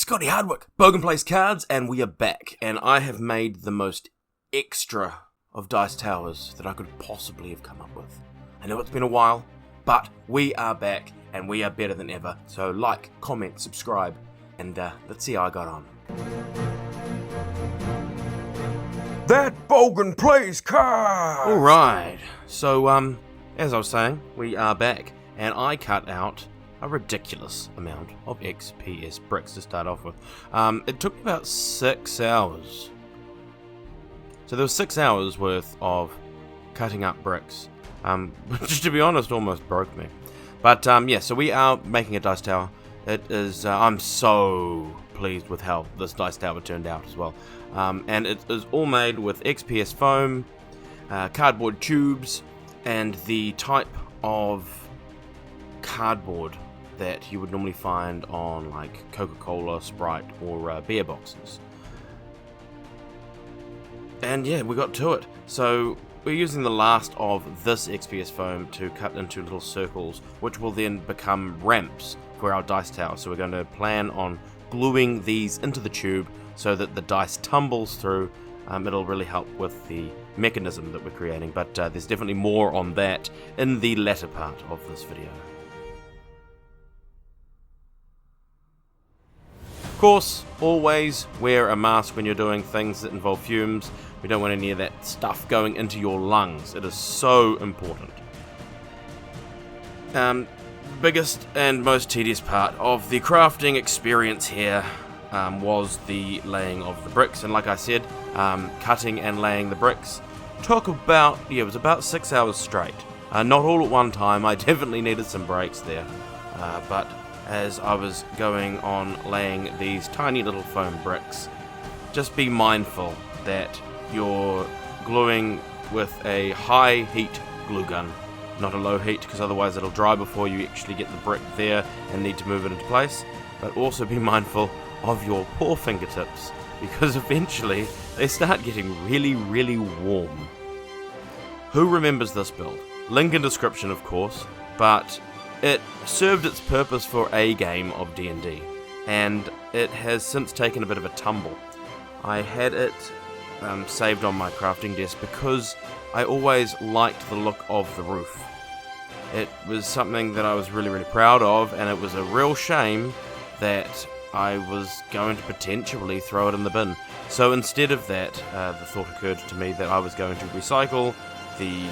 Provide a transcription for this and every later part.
Scotty Hardwick, Bogan Plays Cards, and we are back. And I have made the most extra of dice towers that I could possibly have come up with. I know it's been a while, but we are back, and we are better than ever. So like, comment, subscribe, and let's see how I got on. That Bogan Plays Cards! Alright, so as I was saying, we are back, and I cut out a ridiculous amount of XPS bricks to start off with. It took me about 6 hours. So there was 6 hours worth of cutting up bricks, which to be honest almost broke me. But yeah, so we are making a dice tower. It is, I'm so pleased with how this dice tower turned out as well. And it is all made with XPS foam, cardboard tubes, and the type of cardboard that you would normally find on like Coca-Cola, Sprite, or beer boxes. And yeah, we got to it. So we're using the last of this XPS foam to cut into little circles, which will then become ramps for our dice tower. So we're going to plan on gluing these into the tube so that the dice tumbles through. It'll really help with the mechanism that we're creating, but there's definitely more on that in the latter part of this video. Of course, always wear a mask when you're doing things that involve fumes. We don't want any of that stuff going into your lungs. It is so important. Biggest and most tedious part of the crafting experience here was the laying of the bricks. And like I said, cutting and laying the bricks took about, it was about 6 hours straight. Not all at one time. I definitely needed some breaks there. But as I was going on laying these tiny little foam bricks, just be mindful that you're gluing with a high heat glue gun, not a low heat, because otherwise it'll dry before you actually get the brick there and need to move it into place. But also be mindful of your poor fingertips, because eventually they start getting really, really warm. Who remembers this build? Link in description, of course, but it served its purpose for a game of D&D, and it has since taken a bit of a tumble. I had it saved on my crafting desk because I always liked the look of the roof. It was something that I was really, really proud of, and it was a real shame that I was going to potentially throw it in the bin. So instead of that, the thought occurred to me that I was going to recycle the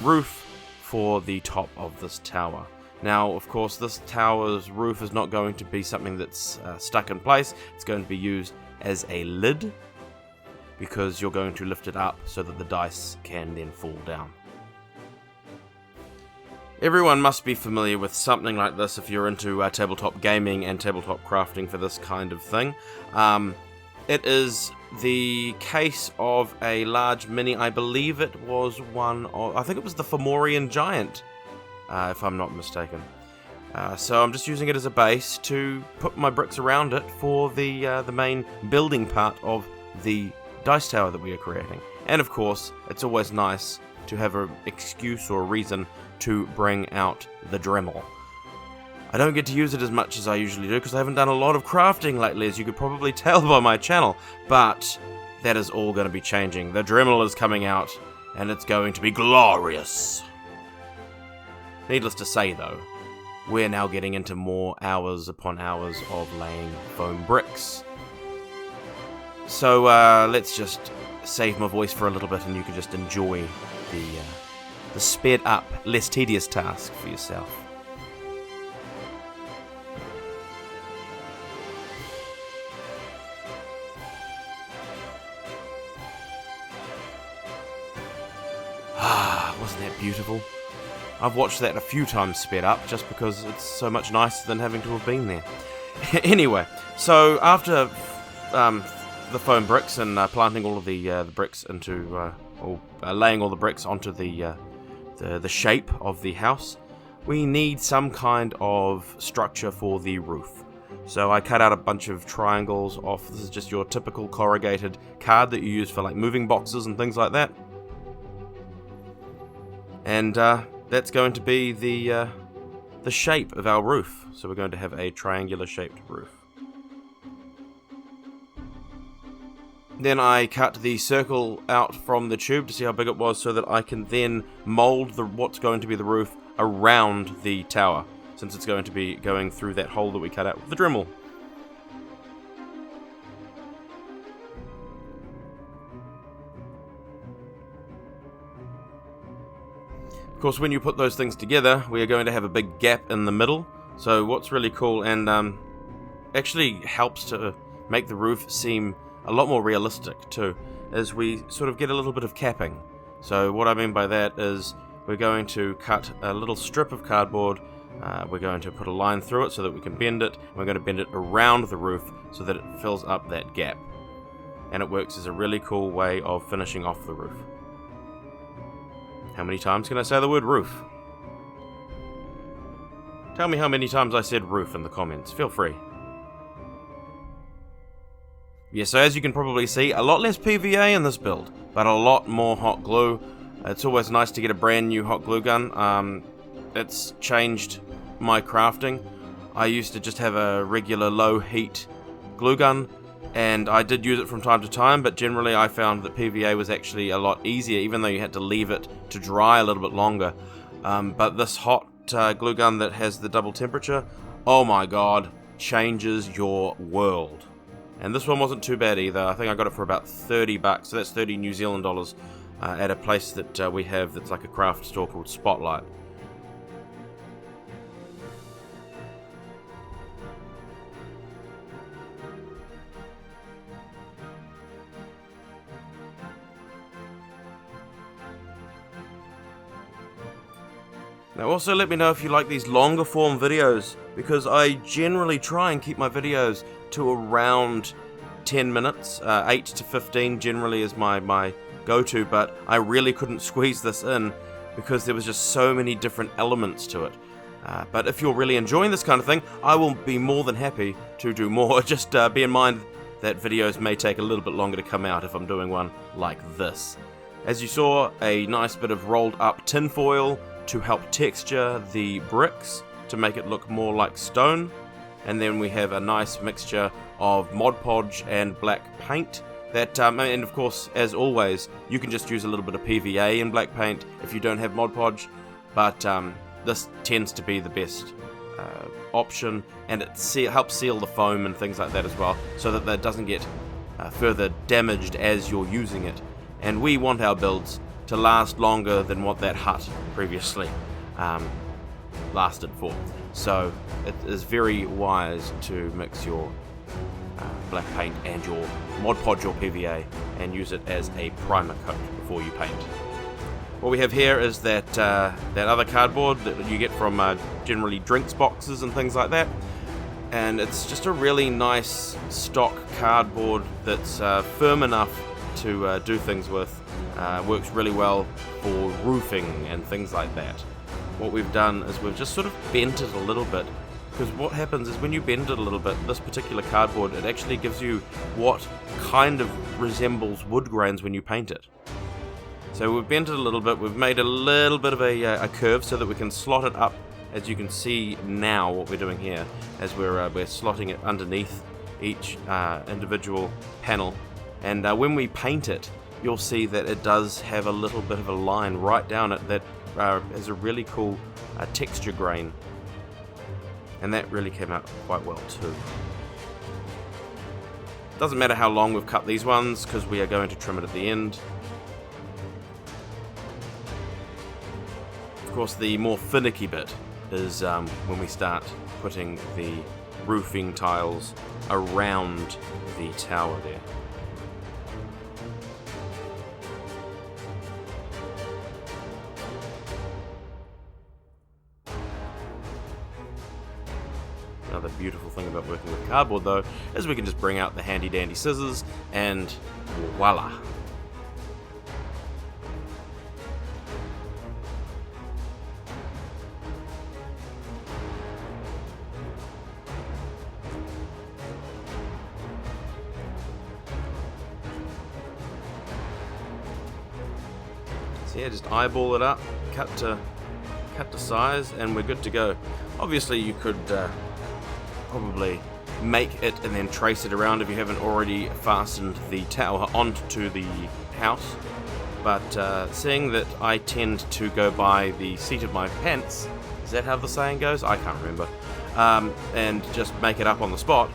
roof for the top of this tower. Now, of course, this tower's roof is not going to be something that's stuck in place. It's going to be used as a lid, because you're going to lift it up so that the dice can then fall down. Everyone must be familiar with something like this if you're into tabletop gaming and tabletop crafting for this kind of thing. It is the case of a large mini, I believe it was one of, I think it was the Fomorian Giant, if I'm not mistaken. So I'm just using it as a base to put my bricks around it for the main building part of the dice tower that we are creating. And of course, it's always nice to have an excuse or a reason to bring out the Dremel. I don't get to use it as much as I usually do because I haven't done a lot of crafting lately, as you could probably tell by my channel, but that is all going to be changing. The Dremel is coming out, and it's going to be glorious. Needless to say, though, we're now getting into more hours upon hours of laying foam bricks. So let's just save my voice for a little bit, and you can just enjoy the sped up, less tedious task for yourself. Wasn't that beautiful? I've watched that a few times sped up just because it's so much nicer than having to have been there. Anyway, so after the foam bricks and planting all of the bricks into, or laying all the bricks onto the shape of the house, we need some kind of structure for the roof. So I cut out a bunch of triangles off. This is just your typical corrugated card that you use for like moving boxes and things like that. And that's going to be the shape of our roof. So we're going to have a triangular shaped roof. Then I cut the circle out from the tube to see how big it was so that I can then mold what's going to be the roof around the tower, since it's going to be going through that hole that we cut out with the Dremel. Of course, when you put those things together, we are going to have a big gap in the middle. So what's really cool and actually helps to make the roof seem a lot more realistic too, is we sort of get a little bit of capping. So what I mean by that is we're going to cut a little strip of cardboard, we're going to put a line through it so that we can bend it, we're going to bend it around the roof so that it fills up that gap. And it works as a really cool way of finishing off the roof. How many times can I say the word roof? Tell me how many times I said roof in the comments, feel free. Yeah, so as you can probably see, a lot less PVA in this build, but a lot more hot glue. It's always nice to get a brand new hot glue gun. It's changed my crafting. I used to just have a regular low heat glue gun, and I did use it from time to time, but generally I found that PVA was actually a lot easier, even though you had to leave it to dry a little bit longer. But this hot glue gun that has the double temperature, oh my god, changes your world. And this one wasn't too bad either. I think I got it for about $30, so that's 30 New Zealand dollars, at a place that we have that's like a craft store called Spotlight. Now also let me know if you like these longer form videos, because I generally try and keep my videos to around 10 minutes, 8 to 15 generally is my go-to, but I really couldn't squeeze this in because there was just so many different elements to it. But if you're really enjoying this kind of thing, I will be more than happy to do more. Just be in mind that videos may take a little bit longer to come out if I'm doing one like this. As you saw, a nice bit of rolled up tinfoil to help texture the bricks to make it look more like stone. And then we have a nice mixture of Mod Podge and black paint. That, and of course, as always, you can just use a little bit of PVA in black paint if you don't have Mod Podge, but this tends to be the best option, and it helps seal the foam and things like that as well, so that that doesn't get further damaged as you're using it. And we want our builds to last longer than what that hut previously lasted for. So it is very wise to mix your black paint and your Mod Podge or PVA and use it as a primer coat before you paint. What we have here is that other cardboard that you get from generally drinks boxes and things like that, and it's just a really nice stock cardboard that's firm enough to do things with. Works really well for roofing and things like that. What we've done is we've just sort of bent it a little bit, because what happens is when you bend it a little bit, this particular cardboard, it actually gives you what kind of resembles wood grains when you paint it. So we've bent it a little bit, we've made a little bit of a curve so that we can slot it up, as you can see now what we're doing here, as we're slotting it underneath each individual panel. And when we paint it, you'll see that it does have a little bit of a line right down it that has a really cool texture grain, and that really came out quite well too. Doesn't matter how long we've cut these ones, because we are going to trim it at the end. Of course, the more finicky bit is when we start putting the roofing tiles around the tower there. Another beautiful thing about working with cardboard, though, is we can just bring out the handy dandy scissors and voila. So yeah, just eyeball it up, cut to size, and we're good to go. Obviously you could probably make it and then trace it around if you haven't already fastened the tower onto the house. But seeing that I tend to go by the seat of my pants, is that how the saying goes? I can't remember. And just make it up on the spot,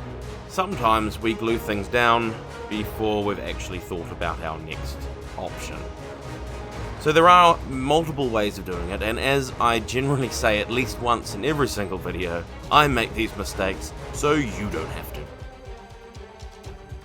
sometimes we glue things down before we've actually thought about our next option. So there are multiple ways of doing it, and as I generally say at least once in every single video, I make these mistakes so you don't have to.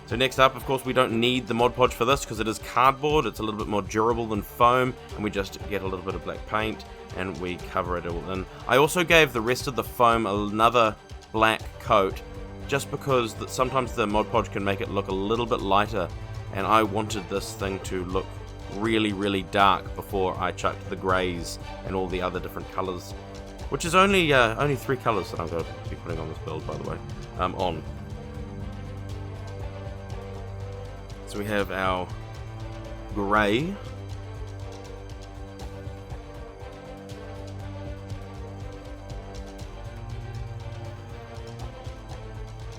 So next up, of course, we don't need the Mod Podge for this because it is cardboard. It's a little bit more durable than foam, and we just get a little bit of black paint and we cover it all in. I also gave the rest of the foam another black coat just because sometimes the Mod Podge can make it look a little bit lighter, and I wanted this thing to look really, really dark before I chucked the greys and all the other different colours, which is only 3 colours that I'm going to be putting on this build, by the way, on. So we have our grey,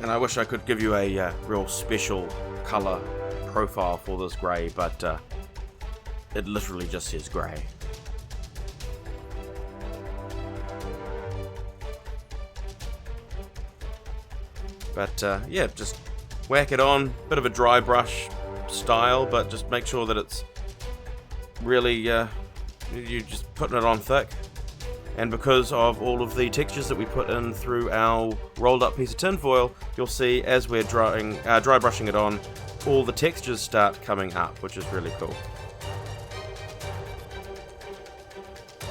and I wish I could give you a real special colour profile for this grey, but it literally just says grey. But yeah, just whack it on, bit of a dry brush style, but just make sure that it's really, you're just putting it on thick. And because of all of the textures that we put in through our rolled up piece of tin foil, you'll see as we're dry brushing it on, all the textures start coming up, which is really cool.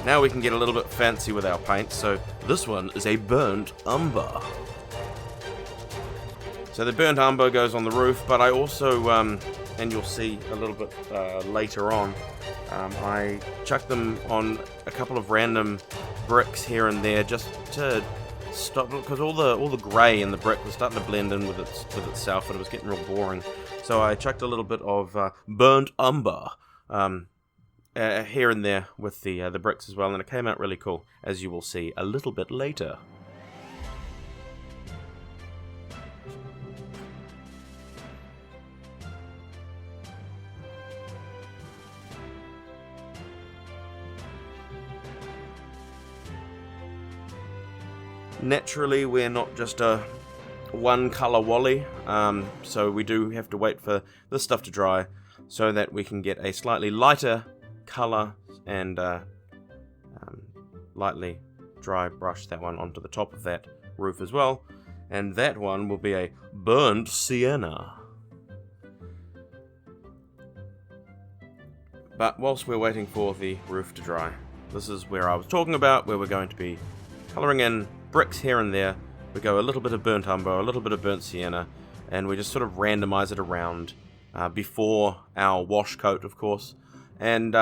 Now we can get a little bit fancy with our paint, so this one is a burnt umber. So the burnt umber goes on the roof, but I also, and you'll see a little bit later on, I chucked them on a couple of random bricks here and there just to stop, because all the grey in the brick was starting to blend in with itself, and it was getting real boring. So I chucked a little bit of burnt umber here and there with the bricks as well, and it came out really cool, as you will see a little bit later. Naturally, we're not just a one colour wally, so we do have to wait for this stuff to dry so that we can get a slightly lighter colour and lightly dry brush that one onto the top of that roof as well, and that one will be a burnt sienna. But whilst we're waiting for the roof to dry, this is where I was talking about, where we're going to be colouring in bricks here and there. We go a little bit of burnt umber, a little bit of burnt sienna, and we just sort of randomize it around before our wash coat, of course. And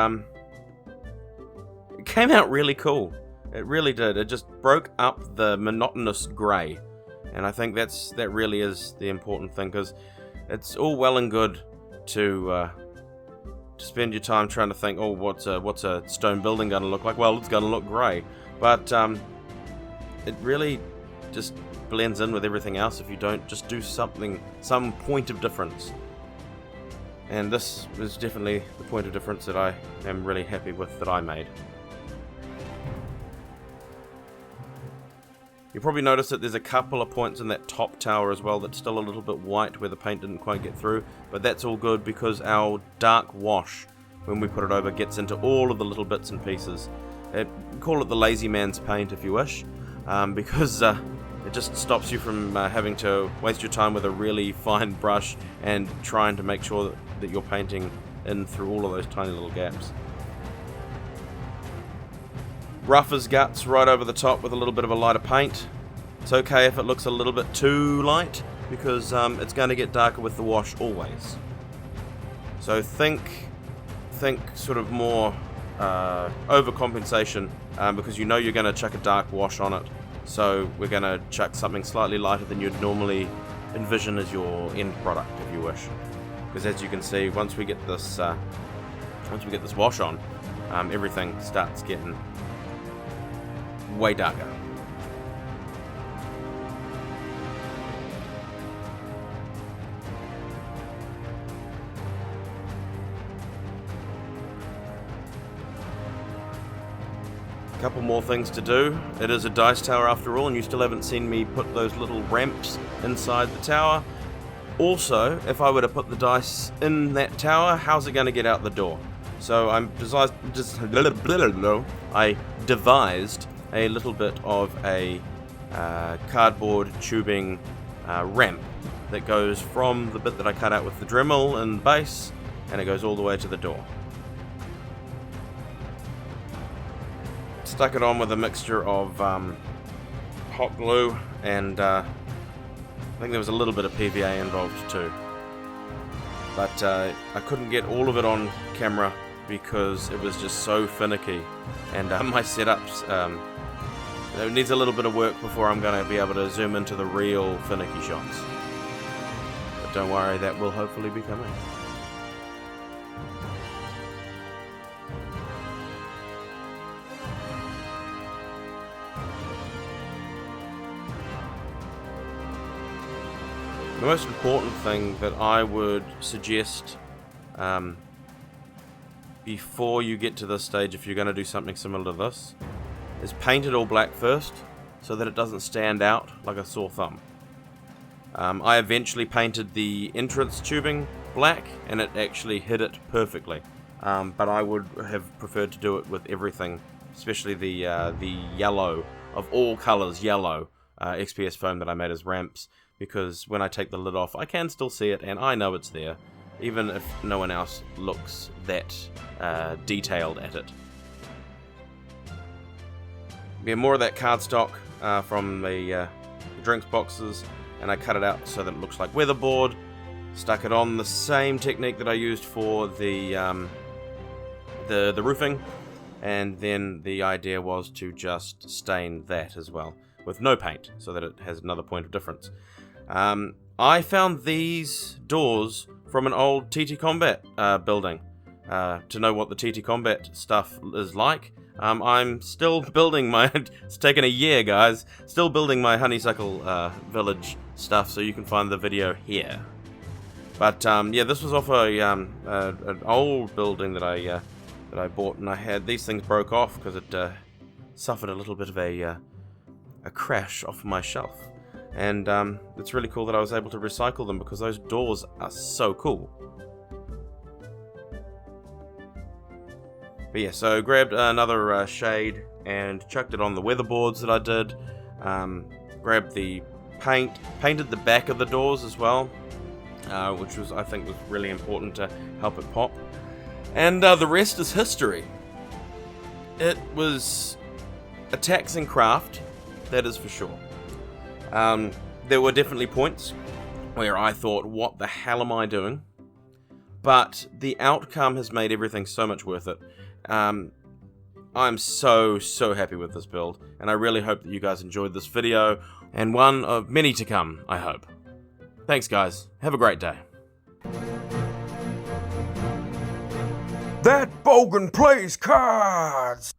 it came out really cool. It really did. It just broke up the monotonous grey, and I think that really is the important thing, because it's all well and good to spend your time trying to think, oh, what's a stone building going to look like? Well, it's going to look grey, but it really just blends in with everything else if you don't just do some point of difference. And this is definitely the point of difference that I am really happy with that I made. You'll probably notice that there's a couple of points in that top tower as well that's still a little bit white where the paint didn't quite get through, but that's all good because our dark wash, when we put it over, gets into all of the little bits and pieces. Call it the lazy man's paint if you wish, because it just stops you from having to waste your time with a really fine brush and trying to make sure that you're painting in through all of those tiny little gaps. Rough as guts right over the top with a little bit of a lighter paint. It's okay if it looks a little bit too light, because it's going to get darker with the wash always. So think sort of more overcompensation, because you know you're going to chuck a dark wash on it. So we're going to chuck something slightly lighter than you'd normally envision as your end product, if you wish. Because as you can see, once we get this wash on, everything starts getting way darker. A couple more things to do. It is a dice tower after all, and you still haven't seen me put those little ramps inside the tower. Also, if I were to put the dice in that tower, how's it going to get out the door? So I devised a little bit of a cardboard tubing ramp that goes from the bit that I cut out with the Dremel in the base, and it goes all the way to the door. Stuck it on with a mixture of hot glue and I think there was a little bit of PVA involved too. But I couldn't get all of it on camera because it was just so finicky, and my setups it needs a little bit of work before I'm going to be able to zoom into the real finicky shots. But don't worry, that will hopefully be coming. The most important thing that I would suggest before you get to this stage, if you're going to do something similar to this, is paint it all black first so that it doesn't stand out like a sore thumb. I eventually painted the entrance tubing black and it actually hid it perfectly, but I would have preferred to do it with everything, especially the yellow of all colors, yellow XPS foam that I made as ramps, because when I take the lid off I can still see it and I know it's there, even if no one else looks that detailed at it. Yeah, more of that cardstock from the drinks boxes, and I cut it out so that it looks like weatherboard. Stuck it on the same technique that I used for the roofing, and then the idea was to just stain that as well with no paint so that it has another point of difference. I found these doors from an old TT Combat building. To know what the TT Combat stuff is like, I'm still building my... It's taken a year, guys. Still building my Honeysuckle Village stuff, so you can find the video here. But yeah, this was off an old building that I bought, and I had these things broke off because it suffered a little bit of a crash off my shelf. And it's really cool that I was able to recycle them because those doors are so cool. But yeah, so grabbed another shade and chucked it on the weatherboards that I did. Grabbed the paint, painted the back of the doors as well, which I think was really important to help it pop. And the rest is history. It was a taxing craft, that is for sure. There were definitely points where I thought, what the hell am I doing? But the outcome has made everything so much worth it. I'm so happy with this build, and I really hope that you guys enjoyed this video, and one of many to come, I hope. Thanks guys, have a great day. That bogan plays cards!